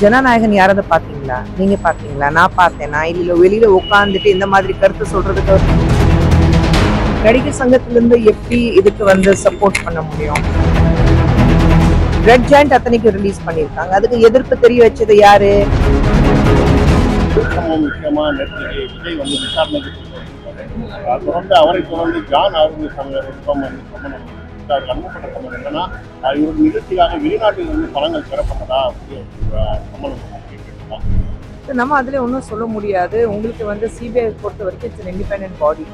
ஜனநாயகன் யாராவது பாத்தீங்களா? நீங்க பாத்தீங்களா? நான் பார்த்தேன். நான் இல்ல வெளியில உட்கார்ந்துட்டு இந்த மாதிரி கருத்து சொல்றதுக்கு நடிகர் சங்கத்திலிருந்து எப்படி இதுக்கு சப்போர்ட் பண்ண முடியும்? ரெட் ஜாயிண்ட் அத்தனைக்கு ரிலீஸ் பண்ணிருக்காங்க. அதுக்கு எதிர்ப்பு தெரிய வச்சது யாரு? விஷயமா நேற்று விஜய் விசாரணைக்கு தொடர்ந்து அவரை தொடர்ந்து ஜான் அனுப்பப்பட்ட சம்பளம் என்னன்னா இவர் நிகழ்ச்சியாக வெளிநாட்டில் பணங்கள் பெறப்பட்டதா சம்பளம். நம்ம அதுல ஒன்றும் சொல்ல முடியாது. உங்களுக்கு சிபிஐ பொறுத்த வரைக்கும் இட்ஸ் இண்டிபெண்டன்ட் பாடி.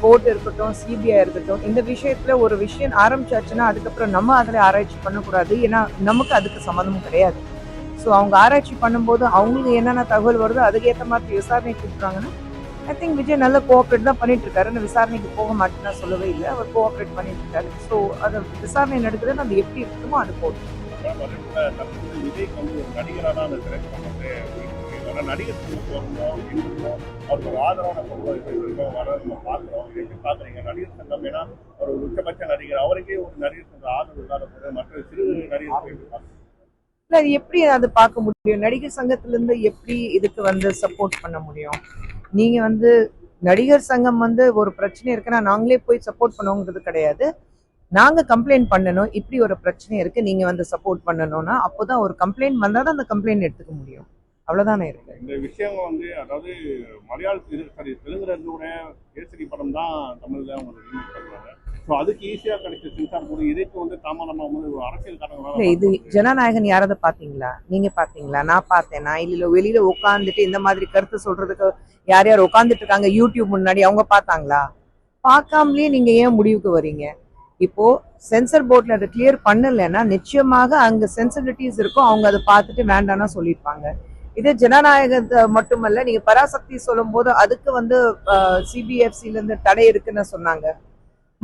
கோர்ட் இருக்கட்டும், சிபிஐ இருக்கட்டும், இந்த விஷயத்துல ஒரு விஷயம் ஆரம்பிச்சாச்சுன்னா அதுக்கப்புறம் நம்ம அதில் ஆராய்ச்சி பண்ணக்கூடாது. ஏன்னா நமக்கு அதுக்கு சம்மந்தமும் கிடையாது. ஸோ அவங்க ஆராய்ச்சி பண்ணும்போது அவங்களுக்கு என்னென்ன தகவல் வருதோ அதுக்கேற்ற மாதிரி விசாரணை கூப்பிட்றாங்கன்னா ஐ திங்க் விஜய் நல்ல கோஆப்ரேட் தான் பண்ணிட்டு இருக்காரு. விசாரணைக்கு போக மாட்டேன்னா சொல்லவே இல்லை. அவர் கோஆப்ரேட் பண்ணிட்டு இருக்காரு. ஸோ அதை விசாரணை நடக்குதுன்னு அது எப்படி இருக்குமோ அது போதும். விஜய்க்கு ஒரு நடிகராக தான் அந்த திரைப்படம் நடிகர் சங்கம் அவருக்கு ஒரு ஆதரவான வர நம்ம பார்க்குறோம். எப்படி பார்க்குறீங்க நடிகர் சங்கம்? ஏன்னா ஒரு உச்சபட்ச நடிகர், அவருக்கே ஒரு நடிகர் சங்கம் ஆதரவு இல்லாத போது மற்ற சிறு நடிகர் அது எப்படி அது பார்க்க முடியும்? நடிகர் சங்கத்துல இருந்து எப்படி இதுக்கு சப்போர்ட் பண்ண முடியும்? நீங்க நடிகர் சங்கம் ஒரு பிரச்சனை இருக்குன்னா நாங்களே போய் சப்போர்ட் பண்ணுவோங்கிறது கிடையாது. நாங்க கம்ப்ளைண்ட் பண்ணணும், இப்படி ஒரு பிரச்சனை இருக்கு, நீங்க சப்போர்ட் பண்ணணும்னா அப்போதான் ஒரு கம்ப்ளைண்ட் வந்தாதான் அந்த கம்ப்ளைண்ட் எடுத்துக்க முடியும். அவ்வளவுதானே இருக்கு. இந்த விஷயம் அதாவது தெலுங்குல இருந்து கூட கேசரி படம் தான் தமிழ்ல அவங்க ரீமேக் பண்றாங்க. ஸோ அதுக்கு ஈஸியா கிடைச்ச சென்சார் போது இதுக்கு தாமதமா ஒரு அரசியல் காரணங்களால. இது ஜனநாயகன் யாராவது பாத்தீங்களா? நீங்க பாத்தீங்களா? நான் பார்த்தேன். நான் இல்ல வெளியில உட்காந்துட்டு இந்த மாதிரி கருத்து சொல்றதுக்கு யார் யார் உட்காந்துட்டு இருக்காங்க யூடியூப் முன்னாடி, அவங்க பார்த்தாங்களா? பார்க்காமலே நீங்க ஏன் முடிவுக்கு வரீங்க? இப்போ சென்சர் போர்ட்ல அதை கிளியர் பண்ணலைன்னா நிச்சயமாக அங்க சென்சிட்டிவிட்டிஸ் இருக்கும். அவங்க அதை பார்த்துட்டு வேண்டாம்னா சொல்லியிருப்பாங்க. இது ஜனநாயகத்தை மட்டுமல்ல, நீங்க பராசக்தி சொல்லும் போது அதுக்கு சிபிஎஃப்சில இருந்து தடை இருக்குன்னு சொன்னாங்க.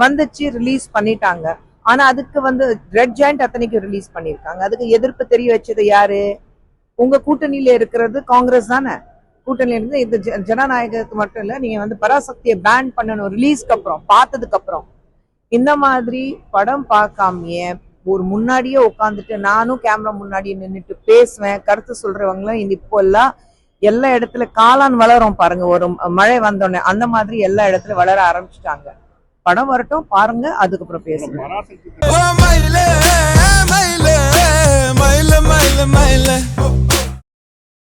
வந்துச்சு, ரிலீஸ் பண்ணிட்டாங்க. ஆனா அதுக்கு ரெட் ஜாயிண்ட் அத்தனைக்கு ரிலீஸ் பண்ணிருக்காங்க. அதுக்கு எதிர்ப்பு தெரிய வச்சது யாரு? உங்க கூட்டணியில இருக்கிறது காங்கிரஸ் தானே. கூட்டணியில இருந்து இது ஜனநாயகத்துக்கு மட்டும் இல்ல, நீங்க பராசக்தியை பேன் பண்ணணும் ரிலீஸ்க்கு அப்புறம், பார்த்ததுக்கு அப்புறம். இந்த மாதிரி படம் பார்க்காமையே ஒரு முன்னாடியே உட்காந்துட்டு நானும் கேமரா முன்னாடி நின்றுட்டு பேசுவேன், கருத்து சொல்றவங்களும் இப்போ எல்லாம் எல்லா இடத்துல காளான் வளரும் பாருங்க, ஒரு மழை வந்தோடனே அந்த மாதிரி எல்லா இடத்துல வளர ஆரம்பிச்சுட்டாங்க. படம் வரட்டும், பாருங்க, அதுக்கப்புறம் பேசுங்க.